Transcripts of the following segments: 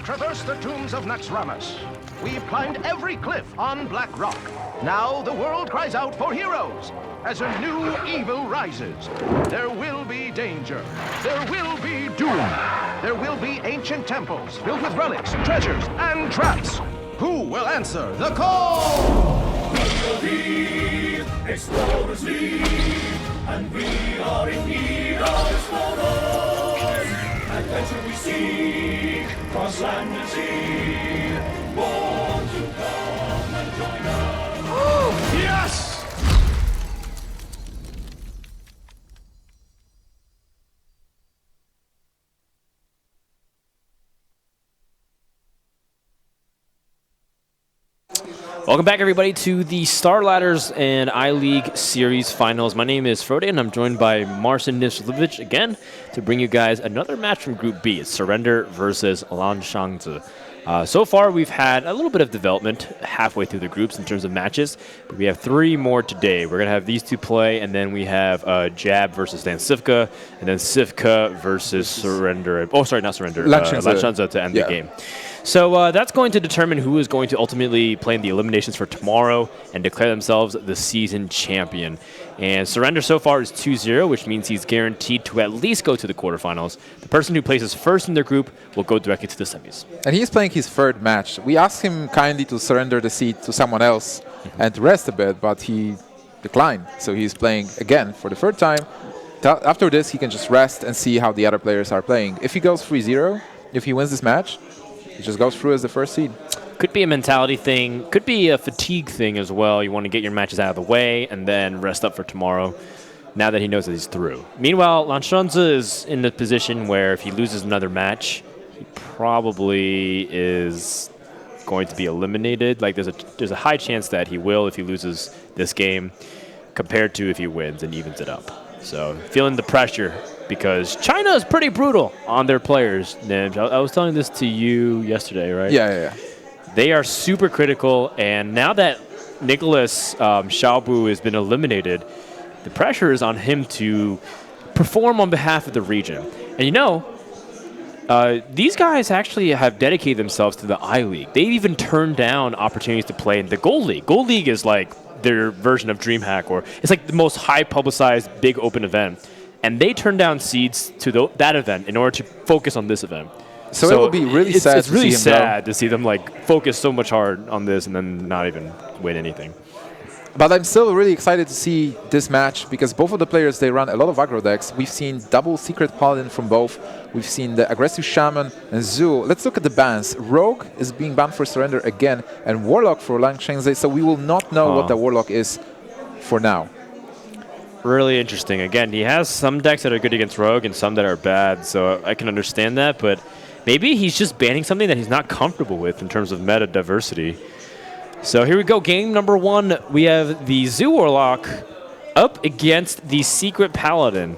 traversed the tombs of Naxxramas. We've climbed every cliff on Black Rock. Now the world cries out for heroes. As a new evil rises, there will be danger. There will be doom. There will be ancient temples filled with relics, treasures, and traps. Who will answer the call? Explorers lead, and we are in need of explorers. Adventure we seek, cross land and sea. Won't you come and join us? Yes! Welcome back, everybody, to the StarLadders and iLeague Series Finals. My name is Frode, and I'm joined by Marcin Nishlovic again to bring you guys another match from Group B. It's Surrender versus Lanshengzhe. So far, we've had a little bit of development halfway through the groups in terms of matches, but we have 3 more today. We're going to have these 2 play, and then we have Jab versus Lanshengzhe, and then Sivka versus Surrender. Oh, sorry, not Surrender. Lanshengzhe to end the game. So that's going to determine who is going to ultimately play in the eliminations for tomorrow and declare themselves the season champion. And Surrender so far is 2-0, which means he's guaranteed to at least go to the quarterfinals. The person who places first in their group will go directly to the semis. And he's playing his 3rd match. We asked him kindly to surrender the seat to someone else and to rest a bit, but he declined. So he's playing again for the 3rd time. After this, he can just rest and see how the other players are playing. If he goes 3-0, if he wins this match, he just goes through as the 1st seed. Could be a mentality thing. Could be a fatigue thing as well. You want to get your matches out of the way and then rest up for tomorrow now that he knows that he's through. Meanwhile, Lanshengzhe is in the position where if he loses another match, he probably is going to be eliminated. Like there's a high chance that he will if he loses this game compared to if he wins and evens it up. So feeling the pressure because China is pretty brutal on their players. I was telling this to you yesterday, right? Yeah. They are super critical, and now that Nicholas Xiaobu has been eliminated, the pressure is on him to perform on behalf of the region. And you know, these guys actually have dedicated themselves to the iLeague. They've even turned down opportunities to play in the Gold League. Gold League is like their version of DreamHack, or it's like the most high-publicized big open event. And they turned down seeds to that event in order to focus on this event. So it would be really sad. It's really sad to see them like focus so much hard on this and then not even win anything. But I'm still really excited to see this match because both of the players, they run a lot of aggro decks. We've seen double Secret Paladin from both. We've seen the aggressive Shaman and Zoo. Let's look at the bans. Rogue is being banned for Surrender again, and Warlock for Lanshengzhe. So we will not know what the Warlock is for now. Really interesting. Again, he has some decks that are good against Rogue and some that are bad, so I can understand that, but maybe he's just banning something that he's not comfortable with in terms of meta diversity. So here we go, game number 1. We have the Zoo Warlock up against the Secret Paladin.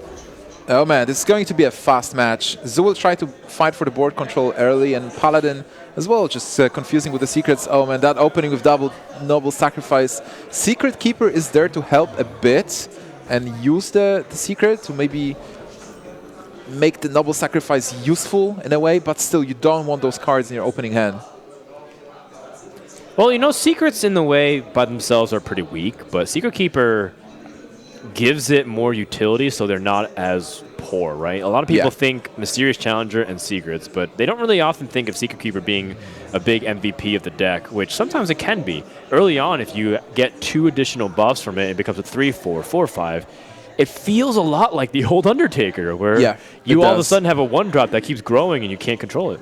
Oh man, this is going to be a fast match. Zoo will try to fight for the board control early, and Paladin as well, just confusing with the secrets. Oh man, that opening with double Noble Sacrifice. Secret Keeper is there to help a bit and use the secret to maybe make the Noble Sacrifice useful in a way, but still you don't want those cards in your opening hand. Well, you know, secrets in the way by themselves are pretty weak, but Secret Keeper gives it more utility so they're not as poor, right? A lot of people think Mysterious Challenger and Secrets, but they don't really often think of Secret Keeper being a big MVP of the deck, which sometimes it can be. Early on, if you get 2 additional buffs from it, it becomes a 3-4, 4-5. It feels a lot like the old Undertaker, where you all of a sudden have a 1-drop that keeps growing and you can't control it.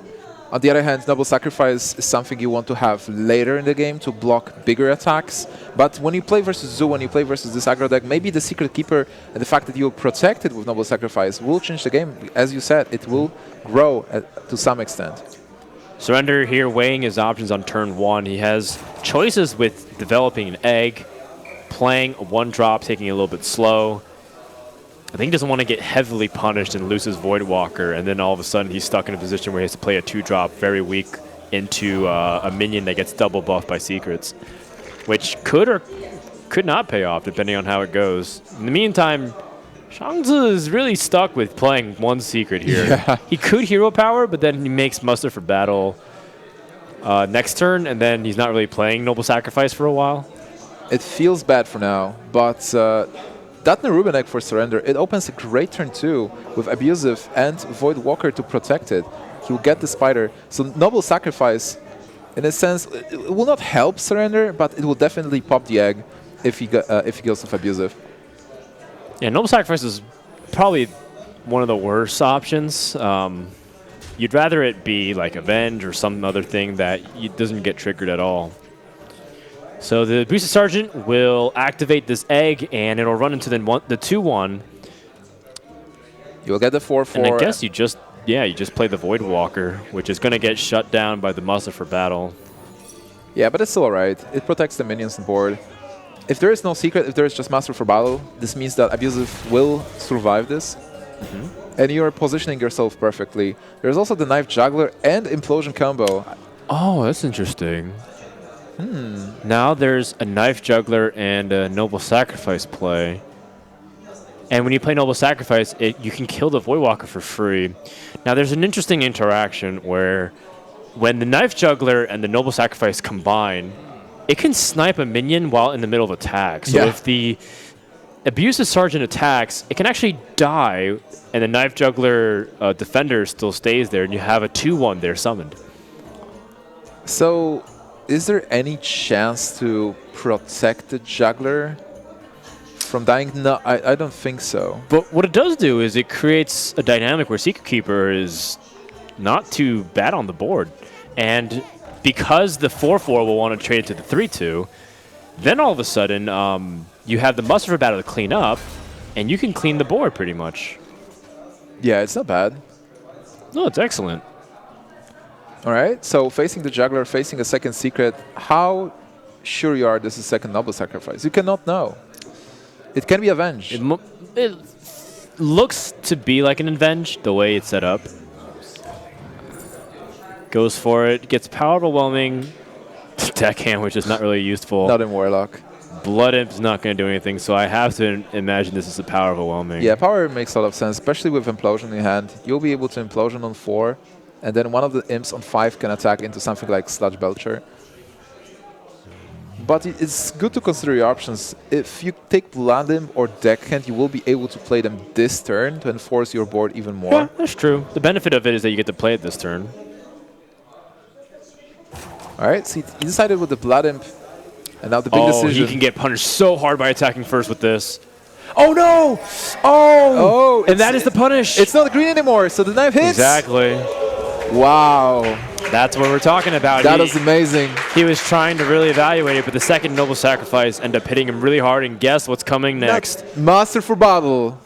On the other hand, Noble Sacrifice is something you want to have later in the game to block bigger attacks. But when you play versus Zoo, when you play versus this aggro deck, maybe the Secret Keeper and the fact that you're protected with Noble Sacrifice will change the game. As you said, it will grow to some extent. Surrender here weighing his options on turn 1. He has choices with developing an egg, playing a 1-drop, taking it a little bit slow. I think he doesn't want to get heavily punished and lose his Voidwalker, and then all of a sudden he's stuck in a position where he has to play a 2-drop very weak into a minion that gets double buffed by secrets, which could or could not pay off depending on how it goes. In the meantime, Shangzi is really stuck with playing 1 secret here. He could hero power, but then he makes muster for battle. next turn, and then he's not really playing Noble Sacrifice for a while. It feels bad for now, but that Nerubinek for Surrender, it opens a great turn 2 with Abusive and Void Walker to protect it. He will get the Spider. So Noble Sacrifice, in a sense, it will not help Surrender, but it will definitely pop the egg if he goes with Abusive. Yeah, Noble Sacrifice is probably one of the worst options. You'd rather it be like Avenge or some other thing that doesn't get triggered at all. So the Boosted Sergeant will activate this egg, and it'll run into the 2-1. You'll get the 4-4. And I guess you just play the Void Walker, which is going to get shut down by the Muster for Battle. Yeah, but it's still alright. It protects the minions on board. If there is no secret, if there is just Master for Battle, this means that Abusive will survive this. And you're positioning yourself perfectly. There's also the Knife Juggler and Implosion combo. Oh, that's interesting. Now there's a Knife Juggler and a Noble Sacrifice play. And when you play Noble Sacrifice, you can kill the Void Walker for free. Now there's an interesting interaction where when the Knife Juggler and the Noble Sacrifice combine, it can snipe a minion while in the middle of attack. So if the Abusive Sergeant attacks, it can actually die, and the Knife Juggler Defender still stays there, and you have a 2-1 there summoned. So, is there any chance to protect the Juggler from dying? No, I don't think so. But what it does do is it creates a dynamic where Secret Keeper is not too bad on the board. And because the 4-4 will want to trade it to the 3-2, then all of a sudden you have the Muster for Battle to clean up, and you can clean the board pretty much. Yeah, it's not bad. No, it's excellent. All right, so facing the Juggler, facing a second Secret, how sure you are this is second Noble Sacrifice? You cannot know. It can be Avenge. It looks to be like an Avenge, the way it's set up. Goes for it, gets Power Overwhelming, Deckhand, which is not really useful. Not in Warlock. Blood Imp's not going to do anything, so I have to imagine this is a Power Overwhelming. Yeah, Power makes a lot of sense, especially with Implosion in hand. You'll be able to Implosion on 4, and then one of the Imps on 5 can attack into something like Sludge Belcher. But it's good to consider your options. If you take Blood Imp or Deckhand, you will be able to play them this turn to enforce your board even more. Yeah, that's true. The benefit of it is that you get to play it this turn. All right, so he decided with the Blood Imp, and now the big decision. He can get punished so hard by attacking first with this. Oh, no! Oh! And that is the punish. It's not green anymore, so the knife hits. Exactly. Wow. That's what we're talking about. That was amazing. He was trying to really evaluate it, but the second Noble Sacrifice ended up hitting him really hard, and guess what's coming next? Master for Battle.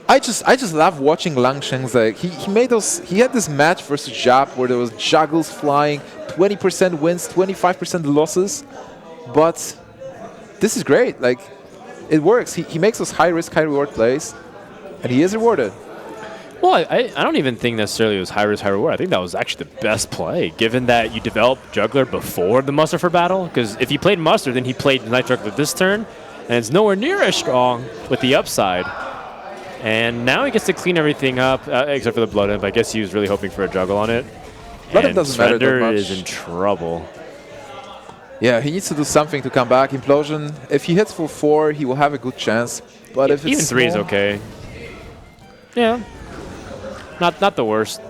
I just love watching Lanshengzhe. He made those. He had this match versus Jap where there was juggles flying, 20% wins, 25% losses, but this is great. Like, it works. He makes those high risk, high reward plays, and he is rewarded. Well, I don't even think necessarily it was high risk, high reward. I think that was actually the best play, given that you developed Juggler before the Muster for Battle. Because if he played Muster, then he played the Night Juggler this turn, and it's nowhere near as strong with the upside. And now he gets to clean everything up, except for the Blood Imp. I guess he was really hoping for a juggle on it. Blood Imp doesn't matter that much. Is in trouble. Yeah, he needs to do something to come back. Implosion, if he hits for 4, he will have a good chance. But if it's even 3 is okay. Yeah. Not the worst.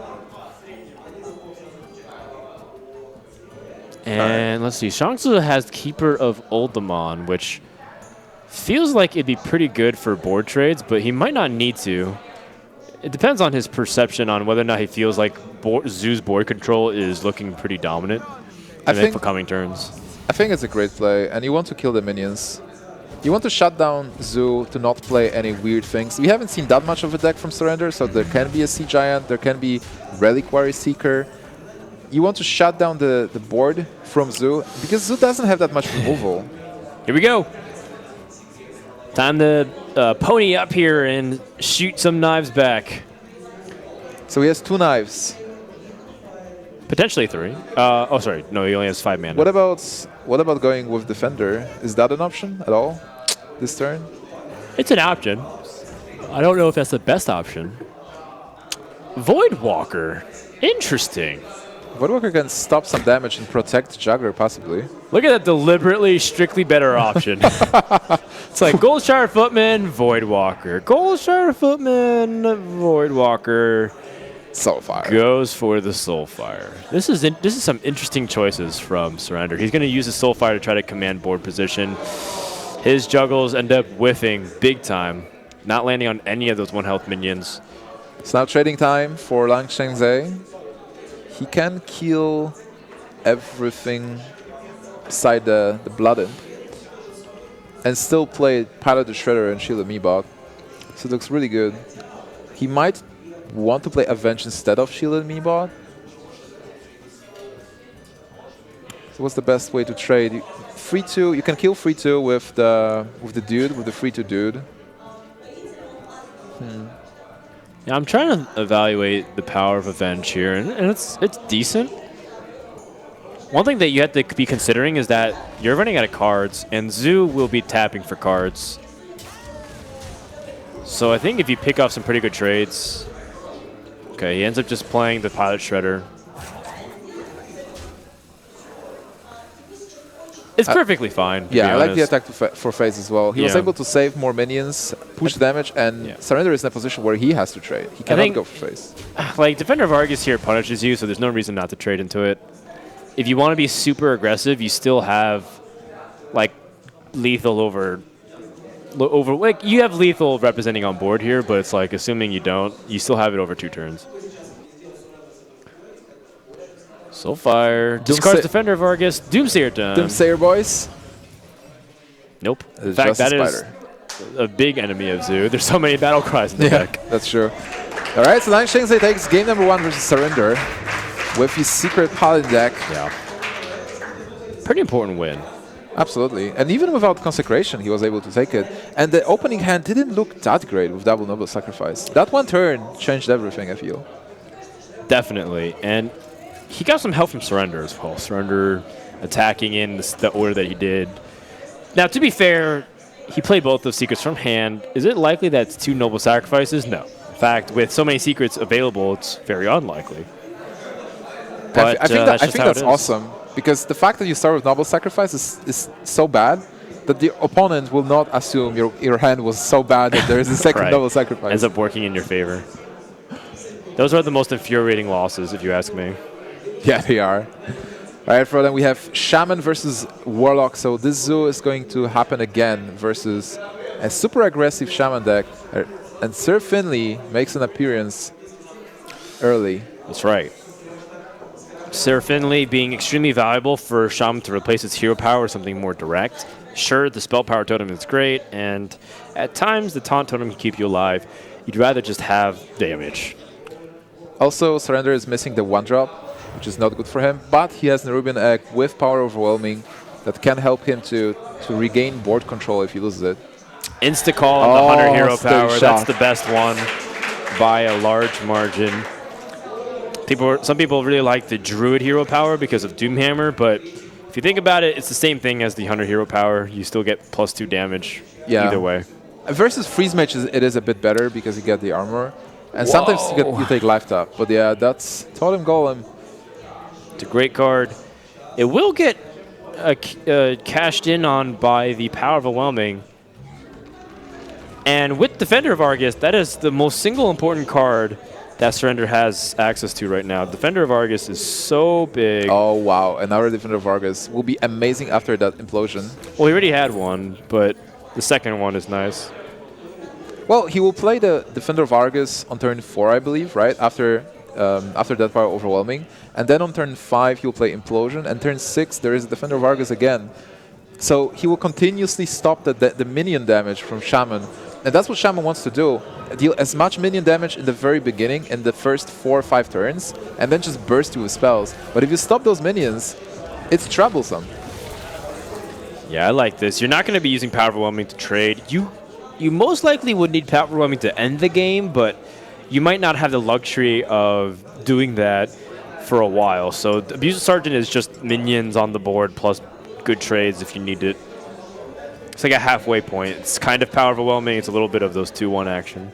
And let's see. Shangsu has Keeper of Oldemon, which feels like it'd be pretty good for board trades, but he might not need to. It depends on his perception on whether or not he feels like Zoo's board control is looking pretty dominant for coming turns. I think it's a great play, and you want to kill the minions. You want to shut down Zoo to not play any weird things. We haven't seen that much of a deck from Surrender, so there can be a Sea Giant, there can be Reliquary Seeker. You want to shut down the board from Zoo, because Zoo doesn't have that much removal. Here we go. Time to pony up here and shoot some knives back. So he has 2 knives. Potentially 3. Oh, sorry. No, he only has 5 mana. What about going with Defender? Is that an option at all this turn? It's an option. I don't know if that's the best option. Void Walker. Interesting. Voidwalker can stop some damage and protect Juggler, possibly. Look at that deliberately, strictly better option. It's like Goldshire Footman, Voidwalker. Goldshire Footman, Voidwalker. Soulfire. Goes for the Soulfire. This is some interesting choices from Surrender. He's going to use his Soulfire to try to command board position. His juggles end up whiffing big time, not landing on any of those 1-health minions. It's now trading time for Lanshengzhe. He can kill everything beside the Blood Imp and still play Pilot the Shredder and Shield Meebot. So it looks really good. He might want to play Avenge instead of Shielded Meebot. So what's the best way to trade? 3-2. You can kill 3-2 with the dude, with the 3-2 dude. Yeah, I'm trying to evaluate the power of Avenge here, and it's decent. One thing that you have to be considering is that you're running out of cards, and Zoo will be tapping for cards. So I think if you pick off some pretty good trades... Okay, he ends up just playing the Pilot Shredder. It's perfectly fine. Yeah, I like the attack for phase as well. He was able to save more minions, push damage, and Surrender is in a position where he has to trade. He cannot go for phase. Like, Defender of Argus here punishes you, so there's no reason not to trade into it. If you want to be super aggressive, you still have, like, lethal over like, you have lethal representing on board here, but it's like, assuming you don't, you still have it over 2 turns. Soulfire. Discards Defender of Argus. Doomsayer time. Doomsayer, boys. Nope. In fact, that is a big enemy of Zoo. There's so many battle cries in the deck. That's true. All right, so Lanshengzhe takes game number 1 versus Surrender with his secret Paladin deck. Yeah. Pretty important win. Absolutely. And even without Consecration, he was able to take it. And the opening hand didn't look that great with double Noble Sacrifice. That one turn changed everything, I feel. Definitely. And he got some help from Surrender as well. Surrender attacking in the order that he did. Now, to be fair, he played both those secrets from hand. Is it likely that it's 2 Noble Sacrifices? No. In fact, with so many secrets available, it's very unlikely. But I think that's awesome. Because the fact that you start with Noble Sacrifice is so bad that the opponent will not assume your hand was so bad that there is a second Noble Sacrifice. Ends up working in your favor. Those are the most infuriating losses, if you ask me. Yeah, they are. All right, for them we have Shaman versus Warlock. So this Zoo is going to happen again versus a super aggressive Shaman deck. And Sir Finley makes an appearance early. That's right. Sir Finley being extremely valuable for Shaman to replace its hero power with something more direct. Sure, the spell power totem is great, and at times the taunt totem can keep you alive. You'd rather just have damage. Also, Surrender is missing the 1-drop, which is not good for him, but he has Nerubian Egg with Power Overwhelming that can help him to regain board control if he loses it. Insta-call on the Hunter hero power. That's the best one by a large margin. Some people really like the Druid hero power because of Doomhammer, but if you think about it, it's the same thing as the Hunter hero power. You still get +2 damage either way. Versus Freeze Mage, it is a bit better because you get the armor. And sometimes you take life tap. But yeah, that's Totem Golem. It's a great card. It will get cashed in on by the Power of Overwhelming. And with Defender of Argus, that is the most single important card that Surrender has access to right now. Defender of Argus is so big. Oh, wow. Another Defender of Argus will be amazing after that implosion. Well, he already had one, but the second one is nice. Well, he will play the Defender of Argus on turn 4, I believe, right? After that Power Overwhelming. And then on turn 5, he'll play Implosion. And turn 6, there is a Defender of Argus again. So he will continuously stop the minion damage from Shaman. And that's what Shaman wants to do. Deal as much minion damage in the very beginning, in the first 4 or 5 turns, and then just burst you with spells. But if you stop those minions, it's troublesome. Yeah, I like this. You're not going to be using Power Overwhelming to trade. You most likely would need Power Overwhelming to end the game, but you might not have the luxury of doing that for a while. So Abusive Sergeant is just minions on the board plus good trades if you need it. It's like a halfway point. It's kind of Power Overwhelming. It's a little bit of those 2-1 action.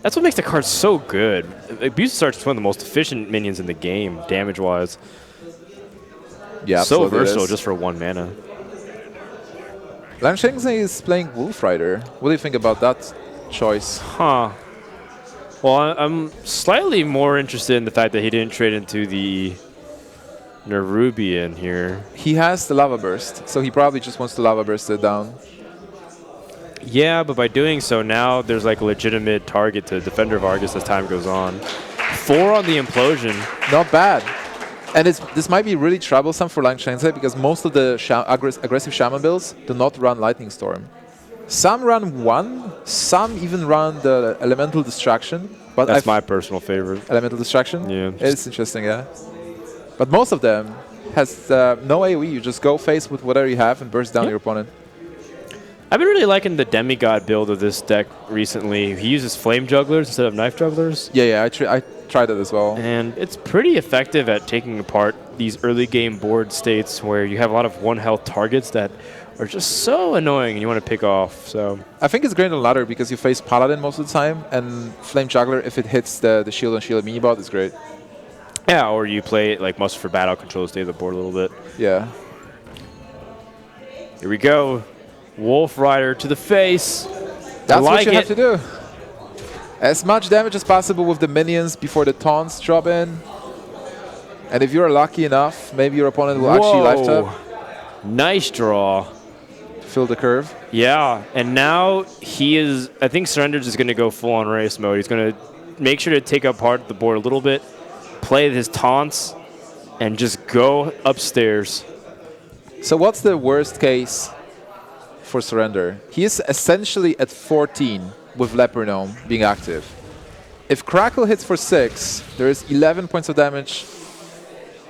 That's what makes the card so good. Abuse Starch is one of the most efficient minions in the game, damage-wise. Yeah, so absolutely versatile it is. just for 1 mana. Lanshengzhe is playing Wolf Rider. What do you think about that choice? Huh. Well, I'm slightly more interested in the fact that he didn't trade into the Nerubian here. He has the Lava Burst, so he probably just wants to Lava Burst it down. Yeah, but by doing so, now there's like a legitimate target to Defender Vargas as time goes on. 4 on the Implosion. Not bad. And this might be really troublesome for Lanshengzhe because most of the aggressive Shaman builds do not run Lightning Storm. Some run 1, some even run the Elemental Distraction. But That's my personal favorite. Elemental Distraction? Yeah. It's interesting, yeah. But most of them has no AoE. You just go face with whatever you have and burst down your opponent. I've been really liking the Demigod build of this deck recently. He uses Flame Jugglers instead of Knife Jugglers. Yeah, I tried it as well. And it's pretty effective at taking apart these early game board states where you have a lot of 1-health targets that are just so annoying and you want to pick off. So I think it's great on ladder because you face Paladin most of the time, and Flame Juggler, if it hits the shield and shield mini bot, is great. yeah, or you play it like Muster for Battle, control the state of the board a little bit. Yeah. Here we go. Wolf Rider to the face. That's like what you have to do. As much damage as possible with the minions before the taunts drop in. And if you're lucky enough, maybe your opponent will actually life tap. Nice draw. Fill the curve. Yeah, and now he is, I think Surrender's is going to go full on race mode. He's going to make sure to take apart the board a little bit, play his taunts, and just go upstairs. So what's the worst case for Surrender? He is essentially at 14 with Leper Gnome being active. If Crackle hits for 6, there is 11 points of damage.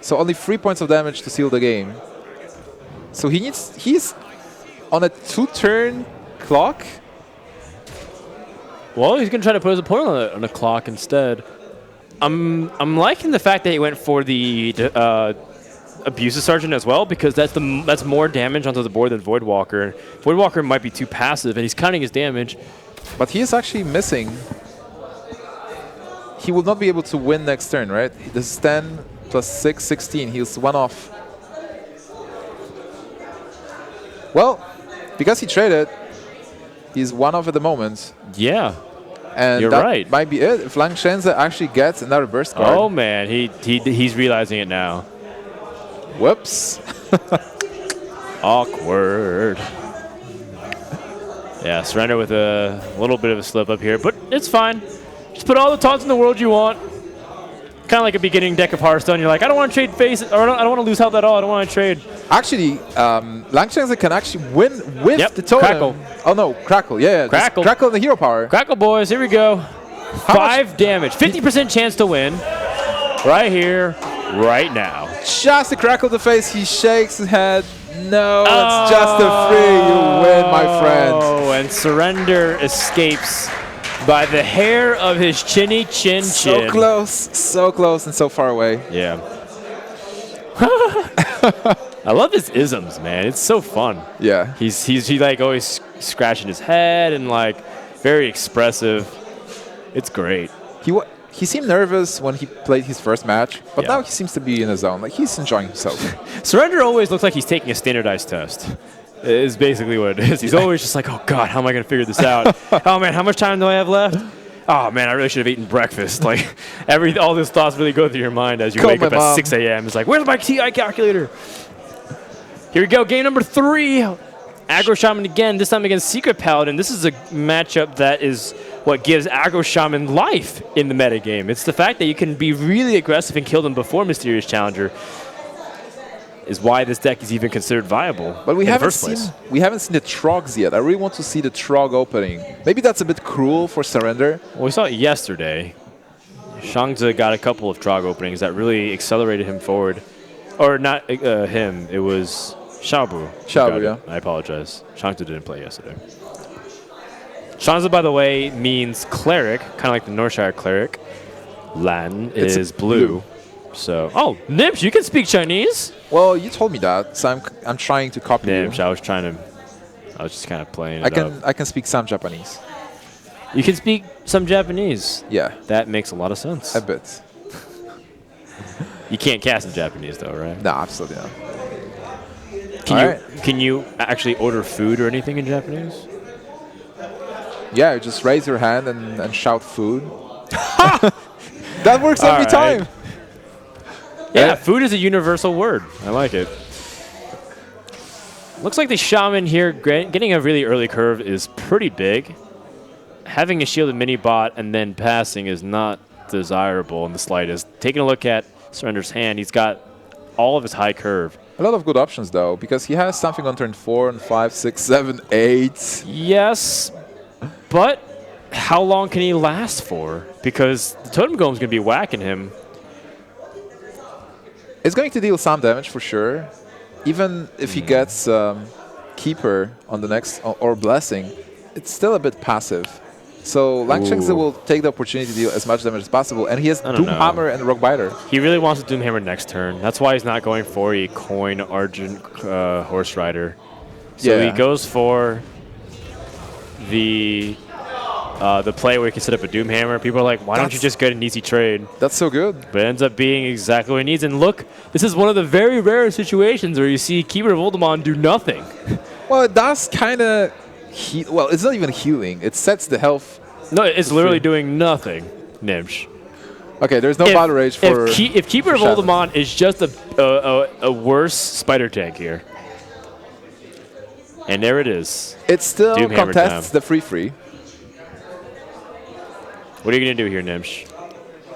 So only 3 points of damage to seal the game. So he's on a 2-turn clock. Well, he's going to try to put his opponent on a clock instead. I'm liking the fact that he went for the Abusive Sergeant as well, because that's more damage onto the board than Voidwalker. Voidwalker might be too passive, and he's counting his damage. But he is actually missing. He will not be able to win next turn, right? This is 10 plus 6, 16. He's 1 off. Well, because he traded, he's 1 off at the moment. Yeah. And You're that right. might be it. If Lanshengzhe actually gets another burst card. Oh, man. He's realizing it now. Whoops. Awkward. Yeah, Surrender with a little bit of a slip up here, but it's fine. Just put all the taunts in the world you want. Kind of like a beginning deck of Hearthstone. You're like, I don't want to trade faces, or I don't want to lose health at all. I don't want to trade. Actually, Lanshengzhe can actually win with the totem. Crackle. Oh no, Crackle. Yeah, yeah. Crackle. Crackle and the hero power. Crackle, boys. Here we go. 5 damage. 50% chance to win. Right here, right now. Just to Crackle the face, he shakes his head. No, it's just a 3. You win, my friend. Oh, and Surrender escapes by the hair of his chinny chin. So close and so far away. Yeah. I love his isms, man. It's so fun. Yeah. He like always scratching his head and like very expressive. It's great. He seemed nervous when he played his first match, but Yeah. now he seems to be in his zone. Like, he's enjoying himself. Surrender always looks like he's taking a standardized test. Is basically what it is. He's always just like, oh God, how am I going to figure this out? Oh man, how much time do I have left? Oh man, I really should have eaten breakfast. Like all those thoughts really go through your mind as you wake up at 6 a.m. It's like, where's my TI calculator? Here we go, game number 3. Aggro Shaman again, this time against Secret Paladin. This is a matchup that is what gives Aggro Shaman life in the metagame. It's the fact that you can be really aggressive and kill them before Mysterious Challenger is why this deck is even considered viable. But we in haven't the first place. we haven't seen the Trogs yet. I really want to see the Trog opening. Maybe that's a bit cruel for Surrender. Well, we saw it yesterday. Shangzi got a couple of Trog openings that really accelerated him forward. Or not him, it was Shabu. Shabu, yeah. I apologize. Shangzi didn't play yesterday. Shangzi, by the way, means cleric, kind of like the Northshire cleric. Lan is blue. So, oh, Nimsh, you can speak Chinese. Well, you told me that, so I'm trying to copy Nimsh, you. I was just kind of playing I can speak some Japanese. You can speak some Japanese. Yeah, That makes a lot of sense. a bit. You can't cast in Japanese though, right? No, absolutely not. Can you actually order food or anything in Japanese? Yeah, you just raise your hand and shout food. That works every All time. right. Yeah, food is a universal word. I like it. Looks like the Shaman here getting a really early curve is pretty big. Having a shielded mini bot and then passing is not desirable in the slightest. Taking a look at Surrender's hand, he's got all of his high curve. A lot of good options though, because he has something on turn 4 and 5, 6, 7, 8. Yes, but how long can he last for? Because the Totem Golem's going to be whacking him. It's going to deal some damage for sure. Even if he gets Keeper on the next, or Blessing, it's still a bit passive. So Lanshengzhe will take the opportunity to deal as much damage as possible, and he has Doomhammer and Rockbiter. He really wants to Doomhammer next turn. That's why he's not going for a Coin Argent Horse Rider. So he goes for the play where he can set up a Doomhammer. People are like, why don't you just get an easy trade? That's so good. But it ends up being exactly what he needs. And look, this is one of the very rare situations where you see Keeper of Voldemort do nothing. Well, it does kind of well, it's not even healing. It sets the health. No, it's literally doing nothing, Nimsh. Okay, there's no Battle Rage for if Keeper of Voldemort is just a worse Spider Tank here. And there it is. It still Doomhammer contests time. the free. What are you going to do here, Nimsh?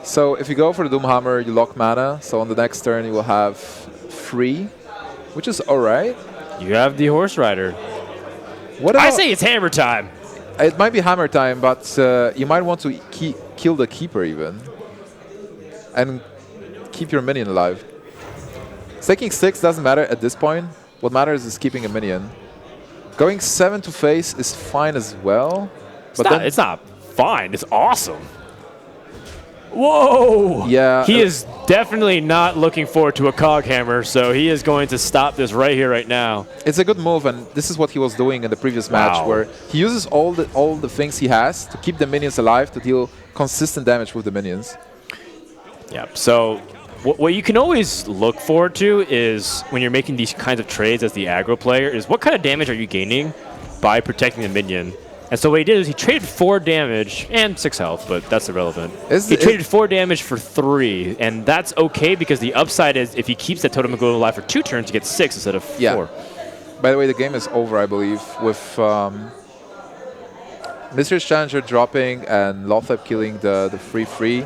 So if you go for the Doomhammer, you lock mana. So on the next turn, you will have free, which is all right. You have the Horse Rider. What I say it's hammer time. It might be hammer time, but you might want to kill the Keeper even. And keep your minion alive. Taking 6 doesn't matter at this point. What matters is keeping a minion. Going 7 to face is fine as well. It's not fine. It's awesome. Whoa! Yeah. He is definitely not looking forward to a cog hammer, so he is going to stop this right here, right now. It's a good move, and this is what he was doing in the previous match, where he uses all the things he has to keep the minions alive, to deal consistent damage with the minions. Yep. So what you can always look forward to is when you're making these kinds of trades as the aggro player is what kind of damage are you gaining by protecting the minion. And so what he did is he traded 4 damage and 6 health, but that's irrelevant. He traded 4 damage for 3, and that's okay because the upside is if he keeps that Totem Golem alive for 2 turns, he gets 6 instead of 4. Yeah. By the way, the game is over, I believe, with Mystery's Challenger dropping and Lothep killing the free.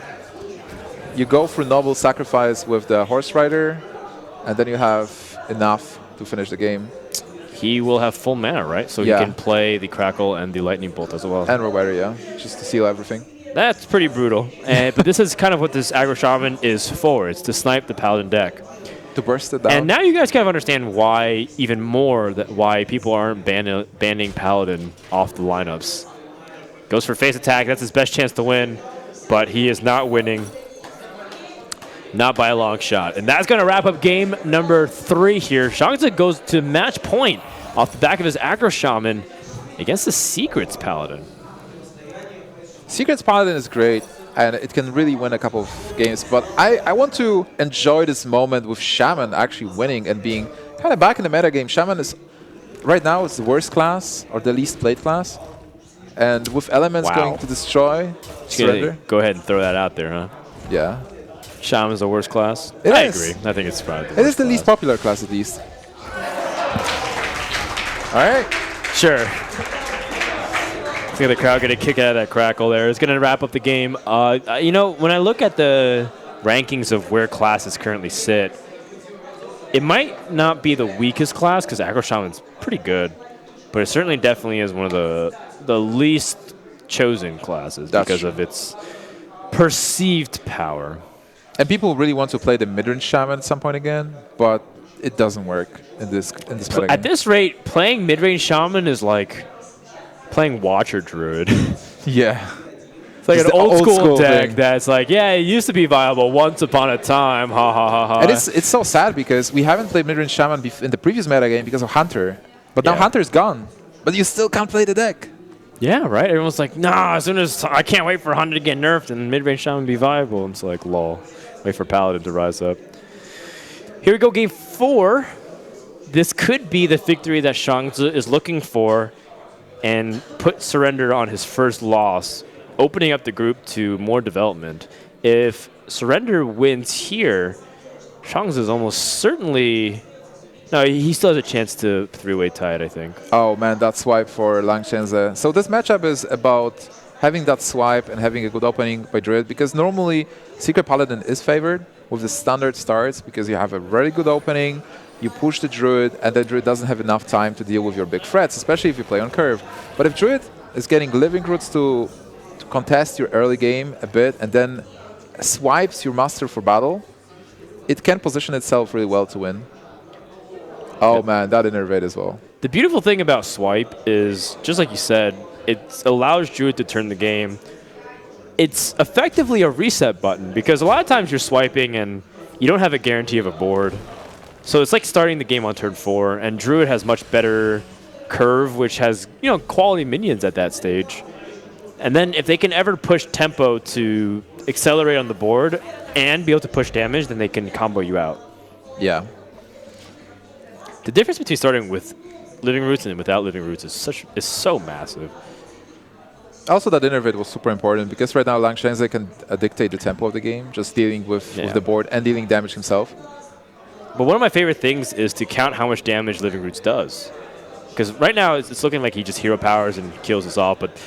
You go for Noble Sacrifice with the Horse Rider, and then you have enough to finish the game. He will have full mana, right? So he can play the Crackle and the Lightning Bolt as well. And Rockbiter, yeah, just to seal everything. That's pretty brutal. But this is kind of what this aggro shaman is for. It's to snipe the Paladin deck. To burst it down. And now you guys kind of understand why, even more, why people aren't banning Paladin off the lineups. Goes for face attack. That's his best chance to win. But he is not winning. Not by a long shot. And that's going to wrap up game number 3 here. Lanshengzhe goes to match point off the back of his aggro shaman against the Secrets Paladin. Secrets Paladin is great, and it can really win a couple of games. But I want to enjoy this moment with Shaman actually winning and being kind of back in the meta game. Shaman is, right now, it's the worst class, or the least played class. And with elements going to destroy, surrender. Go ahead and throw that out there, huh? Yeah. Shaman's the worst class? I agree. I think it's probably the worst. It is the least popular class, at least. All right. Sure. I think the crowd get a kick out of that Crackle there. It's going to wrap up the game. You know, when I look at the rankings of where classes currently sit, it might not be the weakest class because Aggro Shaman's pretty good, but it certainly definitely is one of the least chosen classes because of its perceived power. And people really want to play the mid-range Shaman at some point again, but it doesn't work in this meta At this rate, playing mid-range Shaman is like playing Watcher Druid. Yeah. It's like an old school deck thing. that's like, yeah, it used to be viable once upon a time, ha ha ha ha. And it's so sad because we haven't played mid-range Shaman in the previous meta game because of Hunter. But now Hunter's gone. But you still can't play the deck. Yeah, right? Everyone's like, nah, as soon as I can't wait for Hunter to get nerfed and mid-range shaman be viable. And it's like, lol. Wait for Paladin to rise up. Here we go, game 4. This could be the victory that Lanshengzhe is looking for and put Surrender on his first loss, opening up the group to more development. If Surrender wins here, Lanshengzhe is almost certainly... No, he still has a chance to 3-way tie it, I think. Oh man, that swipe for Lanshengzhe. So this matchup is about having that swipe and having a good opening by Druid, because normally Secret Paladin is favored with the standard starts because you have a very good opening, you push the Druid, and the Druid doesn't have enough time to deal with your big threats, especially if you play on curve. But if Druid is getting Living Roots to contest your early game a bit and then swipes your Master for battle, it can position itself really well to win. Oh man, that innervate as well. The beautiful thing about swipe is, just like you said, it allows Druid to turn the game. It's effectively a reset button because a lot of times you're swiping and you don't have a guarantee of a board. So it's like starting the game on turn 4, and Druid has much better curve, which has quality minions at that stage. And then if they can ever push tempo to accelerate on the board and be able to push damage, then they can combo you out. Yeah. The difference between starting with Living Roots and without Living Roots is so massive. Also, that innervate was super important because right now Lanshengzhe can dictate the tempo of the game, just dealing with the board and dealing damage himself. But one of my favorite things is to count how much damage Living Roots does. Because right now it's looking like he just hero powers and kills us all, but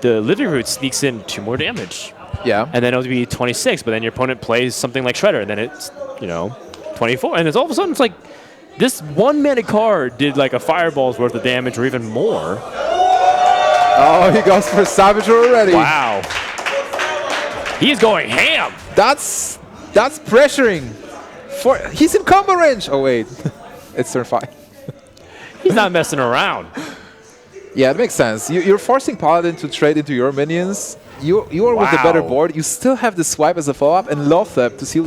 the Living Roots sneaks in 2 more damage. Yeah. And then it'll be 26, but then your opponent plays something like Shredder, and then it's, 24. And it's all of a sudden, it's like, this 1-mana card did like a fireball's worth of damage or even more. Oh, he goes for Savage already. Wow. He's going ham. That's pressuring. He's in combo range. Oh, wait. It's turn 5. He's not messing around. Yeah, it makes sense. You're forcing Paladin to trade into your minions. You are with the better board. You still have the swipe as a follow-up and Lothep to seal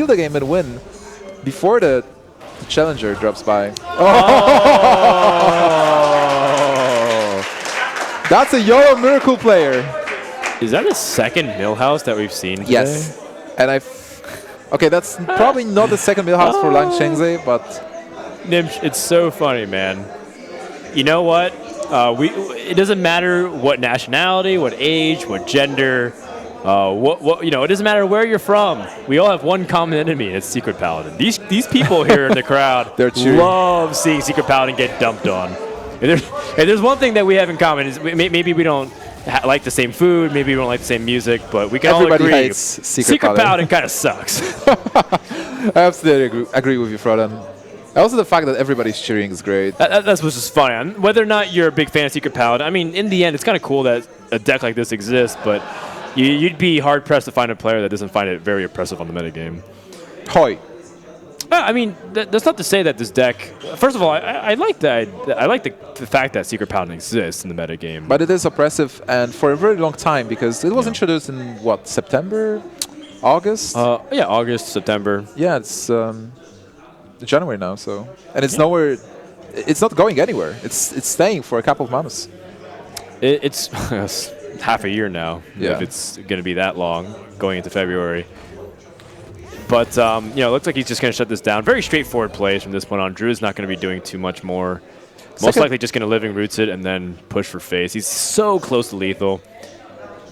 the game and win before the challenger drops by. Oh! That's a YOLO miracle player. Is that a second Millhouse that we've seen today? Yes. And okay, that's probably not the second Millhouse for Lanshengzhe, but... Nimsh, it's so funny, man. You know what? It doesn't matter what nationality, what age, what gender, it doesn't matter where you're from. We all have one common enemy, and it's Secret Paladin. These people here in the crowd love seeing Secret Paladin get dumped on. If there's one thing that we have in common is maybe we don't like the same food, maybe we don't like the same music, but we can Everybody all agree hates Secret Paladin kind of sucks. I absolutely agree with you, Frodan. Also, the fact that everybody's cheering is great. That's what's just funny. Whether or not you're a big fan of Secret Paladin, I mean, in the end, it's kind of cool that a deck like this exists, but you'd be hard-pressed to find a player that doesn't find it very oppressive on the metagame. Hoi. I mean, that's not to say that this deck... First of all, I like that. I like the fact that Secret Paladin exists in the metagame. But it is oppressive, and for a very long time, because it was introduced in, what, September? August? Yeah, August, September. Yeah, it's January now, so... And it's nowhere... It's not going anywhere. It's staying for a couple of months. It's half a year now, if it's going to be that long, going into February. But, it looks like he's just going to shut this down. Very straightforward plays from this point on. Drew's not going to be doing too much more. Most likely just going to Living Roots it and then push for face. He's so close to lethal.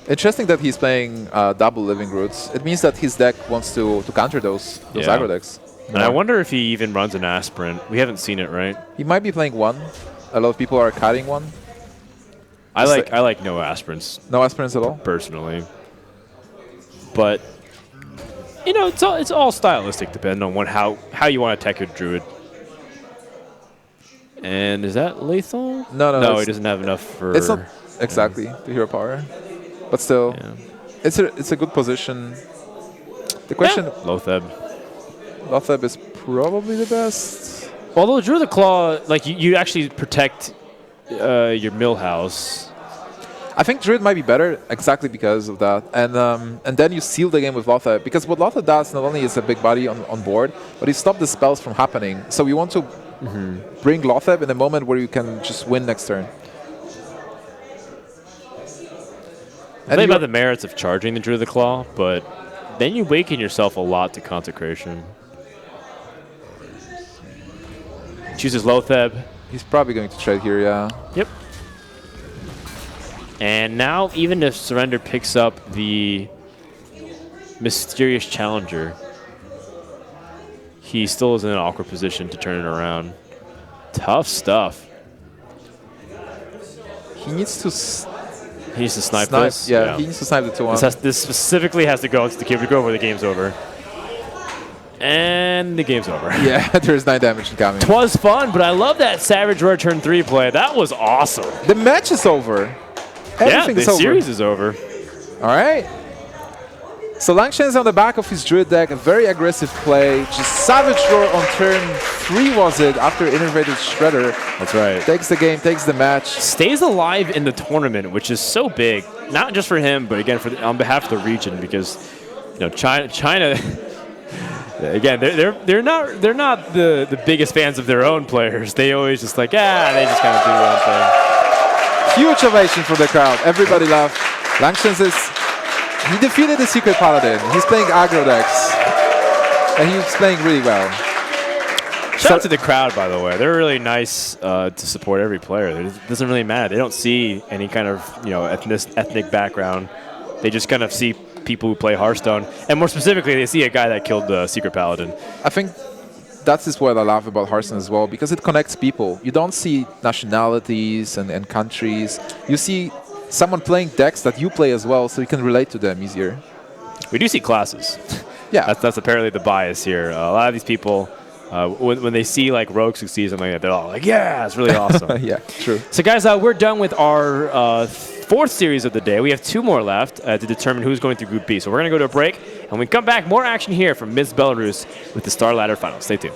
Interesting that he's playing double Living Roots. It means that his deck wants to counter those aggro decks. And I wonder if he even runs an Aspirant. We haven't seen it, right? He might be playing one. A lot of people are cutting one. I like no Aspirants. No Aspirants at all? Personally. But... it's all stylistic, depending on how you want to attack your Druid. And is that lethal? No, he doesn't have enough for... It's not exactly the hero power. But still, it's a good position. The question... Lotheb is probably the best. Although Druid the Claw, like, you actually protect your Millhouse. I think Druid might be better exactly because of that. And then you seal the game with Lotheb. Because what Lotheb does not only is a big body on board, but he stops the spells from happening. So you want to bring Lotheb in a moment where you can just win next turn. Think about the merits of charging the Druid of the Claw, but then you awaken yourself a lot to Consecration. Chooses Lotheb. He's probably going to trade here, yeah. Yep. And now, even if Surrender picks up the Mysterious Challenger, he still is in an awkward position to turn it around. Tough stuff. He needs to snipe this. Yeah, he needs to snipe the 2-1. This specifically has to go to the cube to go where the game's over. And the game's over. Yeah, there's 9 damage incoming. Twas fun, but I love that Savage Roar turn 3 play. That was awesome. The match is over. Everything's the over. series is over. All right. So Lanshengzhe on the back of his Druid deck, a very aggressive play. Just Savage Roar on turn 3 was it, after Innervated Shredder. That's right. Takes the game, takes the match. Stays alive in the tournament, which is so big. Not just for him, but again on behalf of the region, because China again, they're not the biggest fans of their own players. They always just like, they just kind of do their own thing. Huge ovation from the crowd. Everybody laughed. Lanshengzhe he defeated the Secret Paladin. He's playing aggro decks, and he's playing really well. Shout out to the crowd, by the way. They're really nice to support every player. It doesn't really matter. They don't see any kind of ethnic background. They just kind of see people who play Hearthstone, and more specifically, they see a guy that killed the Secret Paladin. I think that is what I love about Hearthstone as well, because it connects people. You don't see nationalities and countries. You see someone playing decks that you play as well, so you can relate to them easier. We do see classes. Yeah. That's apparently the bias here. A lot of these people, when they see like Rogue succeed, something like that, they're all like, yeah, it's really awesome. Yeah, true. So guys, we're done with our fourth series of the day. We have 2 more left to determine who's going through Group B. So we're going to go to a break, and when we come back, more action here from Miss Belarus with the StarLadder Finals. Stay tuned.